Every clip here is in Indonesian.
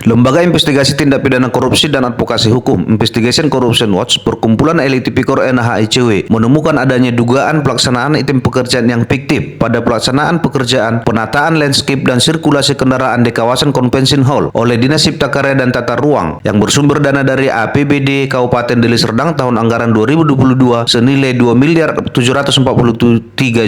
Lembaga Investigasi Tindak Pidana Korupsi dan Advokasi Hukum Investigation Corruption Watch, perkumpulan elit tipikor NHICW, menemukan adanya dugaan pelaksanaan item pekerjaan yang fiktif pada pelaksanaan pekerjaan penataan landscape dan sirkulasi kendaraan di kawasan Convention Hall oleh Dinas Cipta Karya dan Tata Ruang yang bersumber dana dari APBD Kabupaten Deli Serdang tahun anggaran 2022 senilai 2.743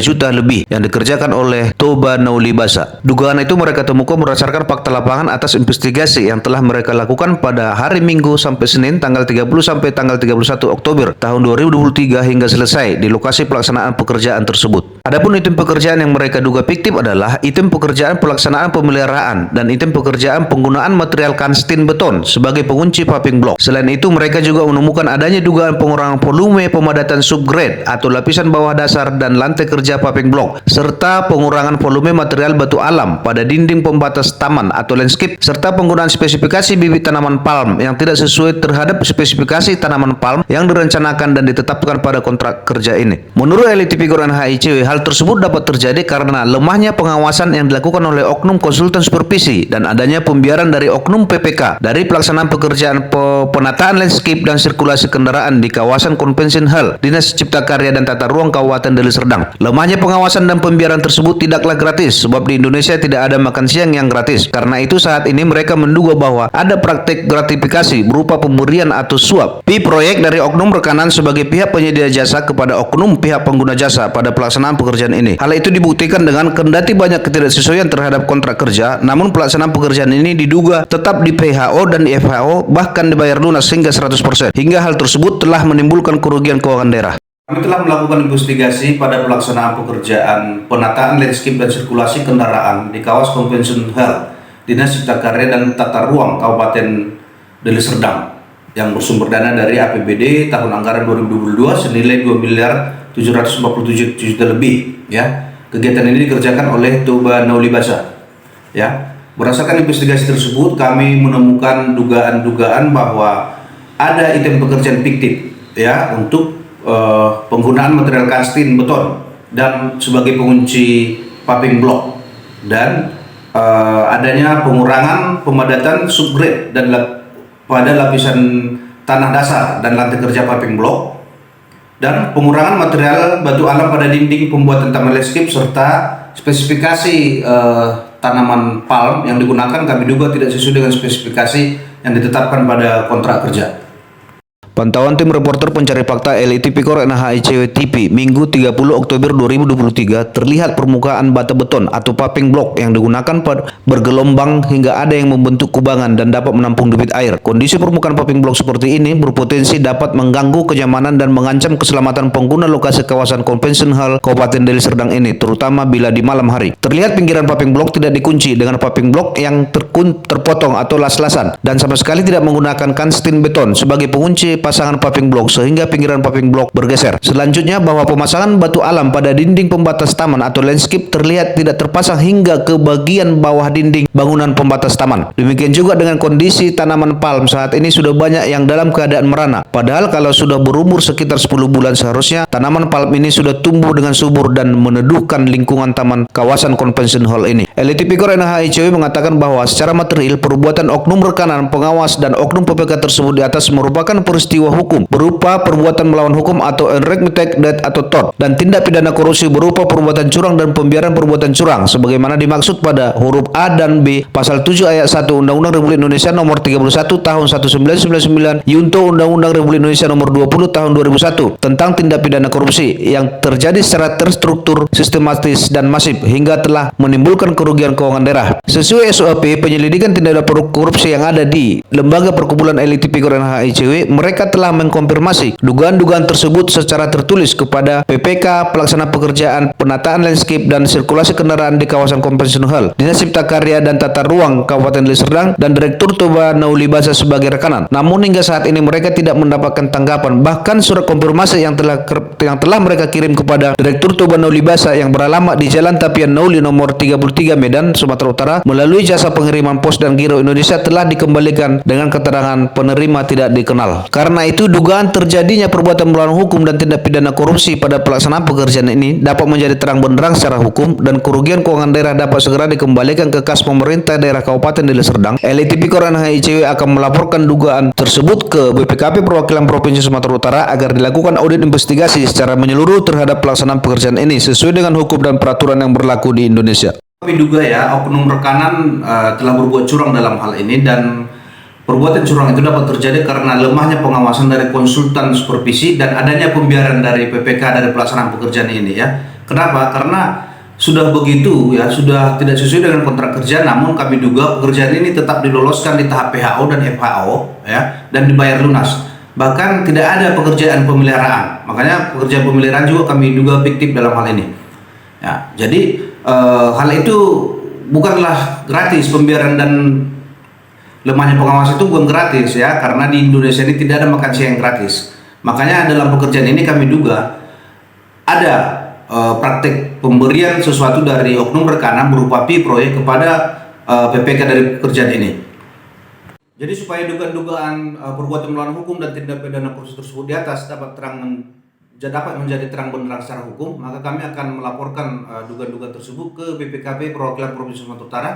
juta lebih yang dikerjakan oleh Toba Naulibasa. Dugaan itu mereka temukan berdasarkan fakta lapangan atas investigasi yang telah mereka lakukan pada hari Minggu sampai Senin tanggal 30 sampai tanggal 31 Oktober tahun 2023 hingga selesai di lokasi pelaksanaan pekerjaan tersebut. Adapun item pekerjaan yang mereka duga fiktif adalah item pekerjaan pelaksanaan pemeliharaan dan item pekerjaan penggunaan material kanstin beton sebagai pengunci paving block. Selain itu, mereka juga menemukan adanya dugaan pengurangan volume pemadatan subgrade atau lapisan bawah dasar dan lantai kerja paving block, serta pengurangan volume material batu alam pada dinding pembatas taman atau landscape, serta penggunaan spesifikasi bibit tanaman palm yang tidak sesuai terhadap spesifikasi tanaman palm yang direncanakan dan ditetapkan pada kontrak kerja ini. Menurut elit tipikor NHICW, hal tersebut dapat terjadi karena lemahnya pengawasan yang dilakukan oleh oknum konsultan supervisi dan adanya pembiaran dari oknum PPK dari pelaksanaan pekerjaan penataan landscape dan sirkulasi kendaraan di kawasan Convention Hall, Dinas Cipta Karya dan Tata Ruang Kabupaten Deli Serdang. Lemahnya pengawasan dan pembiaran tersebut tidaklah gratis, sebab di Indonesia tidak ada makan siang yang gratis. Karena itu saat ini mereka menduga bahwa ada praktik gratifikasi berupa pemberian atau suap fee proyek dari oknum rekanan sebagai pihak penyedia jasa kepada oknum pihak pengguna jasa pada pelaksanaan pekerjaan ini. Hal itu dibuktikan dengan kendati banyak ketidaksesuaian terhadap kontrak kerja, namun pelaksanaan pekerjaan ini diduga tetap di PHO dan di FHO, bahkan dibayar lunas hingga 100%. Hingga hal tersebut telah menimbulkan kerugian keuangan daerah. Kami telah melakukan investigasi pada pelaksanaan pekerjaan penataan landscape dan sirkulasi kendaraan di kawasan Convention Hall, Dinas Cipta Karya dan Tata Ruang Kabupaten Deli Serdang yang bersumber dana dari APBD tahun anggaran 2022 senilai 2.747 juta lebih. Ya, kegiatan ini dikerjakan oleh Toba Naulibasa. Ya, berdasarkan investigasi tersebut, kami menemukan dugaan-dugaan bahwa ada item pekerjaan fiktif, ya, untuk penggunaan material kanstin beton dan sebagai pengunci paving block, dan adanya pengurangan pemadatan subgrade dan pada lapisan tanah dasar dan lantai kerja paving block, dan pengurangan material batu alam pada dinding pembuatan taman landscape, serta spesifikasi tanaman palm yang digunakan kami duga tidak sesuai dengan spesifikasi yang ditetapkan pada kontrak kerja. Pantauan tim reporter pencari fakta elit tipikor NHICW TV Minggu 30 Oktober 2023 terlihat permukaan bata beton atau paving block yang digunakan bergelombang hingga ada yang membentuk kubangan dan dapat menampung debit air. Kondisi permukaan paving block seperti ini berpotensi dapat mengganggu kenyamanan dan mengancam keselamatan pengguna lokasi kawasan Convention Hall Kabupaten Deli Serdang ini, terutama bila di malam hari. Terlihat pinggiran paving block tidak dikunci dengan paving block yang terpotong atau las-lasan dan sama sekali tidak menggunakan kanstin beton sebagai pengunci pasangan paving block sehingga pinggiran paving block bergeser. Selanjutnya, bahwa pemasangan batu alam pada dinding pembatas taman atau landscape terlihat tidak terpasang hingga ke bagian bawah dinding bangunan pembatas taman. Demikian juga dengan kondisi tanaman palm saat ini sudah banyak yang dalam keadaan merana. Padahal kalau sudah berumur sekitar 10 bulan seharusnya tanaman palm ini sudah tumbuh dengan subur dan meneduhkan lingkungan taman kawasan Convention Hall ini. Elit tipikor NHICW mengatakan bahwa secara material perbuatan oknum rekanan, pengawas dan oknum PPK tersebut di atas merupakan peristiwa hukum berupa perbuatan melawan hukum atau unrequited debt atau tort, dan tindak pidana korupsi berupa perbuatan curang dan pembiaran perbuatan curang sebagaimana dimaksud pada huruf A dan B pasal 7 ayat 1 Undang-Undang Republik Indonesia nomor 31 tahun 1999 Yunto Undang-Undang Republik Indonesia nomor 20 tahun 2001 tentang tindak pidana korupsi yang terjadi secara terstruktur, sistematis dan masif hingga telah menimbulkan kerugian keuangan daerah. Sesuai SOP penyelidikan tindak pidana korupsi yang ada di Lembaga Perkumpulan Elit Tipikor NHICW, mereka telah mengkonfirmasi dugaan-dugaan tersebut secara tertulis kepada PPK Pelaksana Pekerjaan Penataan Landscape dan Sirkulasi Kendaraan di kawasan Convention Hall, Dinas Cipta Karya dan Tata Ruang Kabupaten Deli Serdang, dan Direktur Toba Naulibasa sebagai rekanan. Namun hingga saat ini mereka tidak mendapatkan tanggapan. Bahkan surat konfirmasi yang telah mereka kirim kepada Direktur Toba Naulibasa yang beralamat di Jalan Tapian Nauli nomor 33 Medan, Sumatera Utara melalui jasa pengiriman pos dan giro Indonesia telah dikembalikan dengan keterangan penerima tidak dikenal. Karena Karena itu dugaan terjadinya perbuatan melawan hukum dan tindak pidana korupsi pada pelaksanaan pekerjaan ini dapat menjadi terang benderang secara hukum dan kerugian keuangan daerah dapat segera dikembalikan ke kas pemerintah daerah Kabupaten Deli Serdang. LI Tipikor NHICW akan melaporkan dugaan tersebut ke BPKP Perwakilan Provinsi Sumatera Utara agar dilakukan audit investigasi secara menyeluruh terhadap pelaksanaan pekerjaan ini sesuai dengan hukum dan peraturan yang berlaku di Indonesia. Kami duga ya oknum rekanan telah berbuat curang dalam hal ini, dan perbuatan curang itu dapat terjadi karena lemahnya pengawasan dari konsultan supervisi dan adanya pembiaran dari PPK dari pelaksanaan pekerjaan ini ya. Kenapa? Karena sudah begitu ya, sudah tidak sesuai dengan kontrak kerja, namun kami duga pekerjaan ini tetap diloloskan di tahap PHO dan FHO ya, dan dibayar lunas. Bahkan tidak ada pekerjaan pemeliharaan. Makanya pekerjaan pemeliharaan juga kami duga fiktif dalam hal ini. Ya, jadi hal itu bukanlah gratis. Pembiaran dan lemahnya pengawas itu bukan gratis ya, karena di Indonesia ini tidak ada makan siang yang gratis. Makanya dalam pekerjaan ini kami duga ada praktik pemberian sesuatu dari oknum rekanan berupa proyek kepada PPK dari pekerjaan ini. Jadi supaya dugaan-dugaan perbuatan melawan hukum dan tindak pidana korupsi tersebut di atas dapat menjadi terang benderang secara hukum, maka kami akan melaporkan dugaan-dugaan tersebut ke BPKP Perwakilan Provinsi Sumatera Utara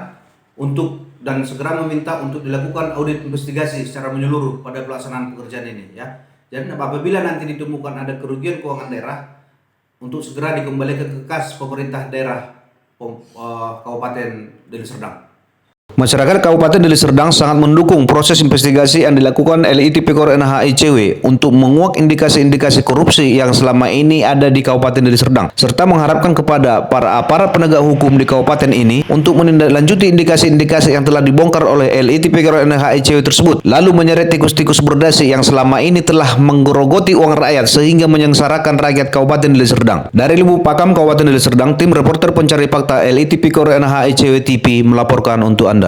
dan segera meminta untuk dilakukan audit investigasi secara menyeluruh pada pelaksanaan pekerjaan ini ya. Jadi apabila nanti ditemukan ada kerugian keuangan daerah, untuk segera dikembalikan ke kas pemerintah daerah Kabupaten Deli Serdang. Masyarakat Kabupaten Deli Serdang sangat mendukung proses investigasi yang dilakukan LI Tipikor NHICW untuk menguak indikasi-indikasi korupsi yang selama ini ada di Kabupaten Deli Serdang, serta mengharapkan kepada para aparat penegak hukum di kabupaten ini untuk menindaklanjuti indikasi-indikasi yang telah dibongkar oleh LI Tipikor NHICW tersebut, lalu menyeret tikus-tikus berdasi yang selama ini telah menggerogoti uang rakyat sehingga menyengsarakan rakyat Kabupaten Deli Serdang. Dari Lubuk Pakam, Kabupaten Deli Serdang, tim reporter pencari fakta LI Tipikor NHICW TV melaporkan untuk Anda.